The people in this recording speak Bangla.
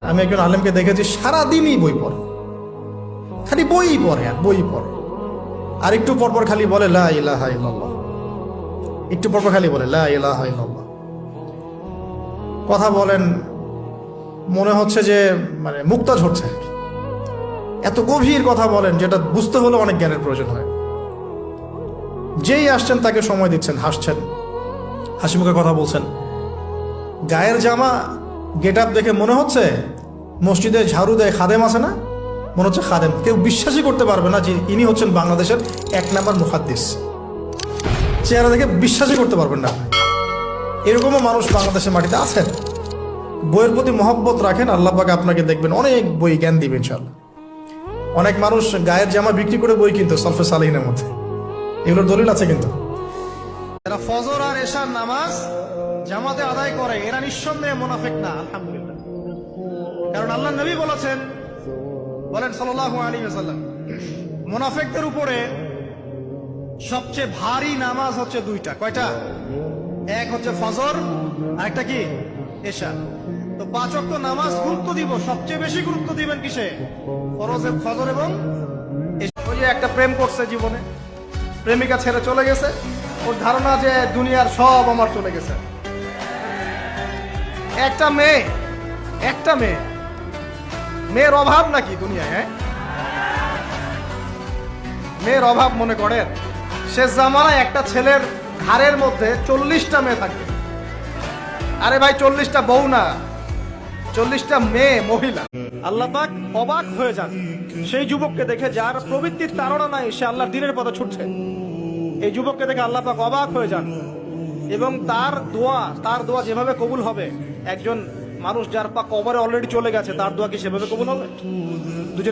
আমি একজন আলেমকে দেখেছি সারাদিনই বই পড়ে, খালি বই পড়ে আর বই পড়ে, আর একটু পরপর খালি বলে লা ইলাহা ইল্লাল্লাহ, একটু পরপর খালি বলে লা ইলাহা ইল্লাল্লাহ। কথা বলেন মনে হচ্ছে যে মানে মুক্তা ঝরছে, এত গভীর কথা বলেন যেটা বুঝতে হলে অনেক জ্ঞানের প্রয়োজন হয়। যেই আসছেন তাকে সময় দিচ্ছেন, হাসছেন, হাসি মুখে কথা বলছেন। গায়ের জামা গেট আপ দেখে মনে হচ্ছে মসজিদে ঝাড়ু দেয় খাদেম আছে না, মনে হচ্ছে খাদেম। কেউ বিশ্বাসই করতে পারবে না যে ইনি হচ্ছেন বাংলাদেশের 1 নাম্বার মুহাদ্দিস। চেহারা দেখে বিশ্বাসই করতে পারবেন না। এরকমও মানুষ বাংলাদেশের মাটিতে আছেন। বইয়ের প্রতি মহব্বত রাখেন, আল্লাহ পাক আপনাকে দেখবেন অনেক বই জ্ঞান দিবেন ইনশাআল্লাহ। অনেক মানুষ গায়ের জামা বিক্রি করে বই কিনতো সলফে সালিহিনের মধ্যে, এগুলোর দলিল আছে। কিন্তু যারা ফজর আর এশার নামাজ জামাতে আদায় করে এরা নিঃসন্দেহে মুনাফিক না, আলহামদুলিল্লাহ। কারণ আল্লাহ নবী বলেছেন, বলেন সাল্লাল্লাহু আলাইহি ওয়াসাল্লাম, মুনাফিকদের উপরে সবচেয়ে ভারী নামাজ হচ্ছে 2টা। কয়টা? এক হচ্ছে ফজর, আর একটা কি এশা। তো 5 ওয়াক্ত নামাজ গুরুত্ব দিব, সবচেয়ে বেশি গুরুত্ব দিবেন কিসে? ফজর এবং এশা। ওই যে একটা প্রেম করছে জীবনে, প্রেমিকা ছেড়ে চলে গেছে, ওর ধারণা যে দুনিয়ার সব আমার চলে গেছে। একটা মেয়ে, মেয়ের অভাব নাকি দুনিয়ায়? হ্যাঁ, মেয়ের অভাব মনে করেন। শেষ জামানায় একটা ছেলের ঘাড়ের মধ্যে 40টা মেয়ে থাকবে। আরে ভাই, 40টা বউ না, 40টা মেয়ে, মহিলা। আল্লাহ পাক অবাক হয়ে যান সেই যুবককে দেখে যার প্রবৃত্তির তাড়না নাই, সে আল্লাহর দ্বীনের পথে ছুটছে। এই যুবককে দেখে আল্লাহ পাক অবাক হয়ে যান, এবং তার দোয়া যেভাবে কবুল হবে, একজন মানুষ যার পা কবরে অলরেডি চলে গেছে, তার দোয়া কি সেভাবে কবুল হবে? দুজন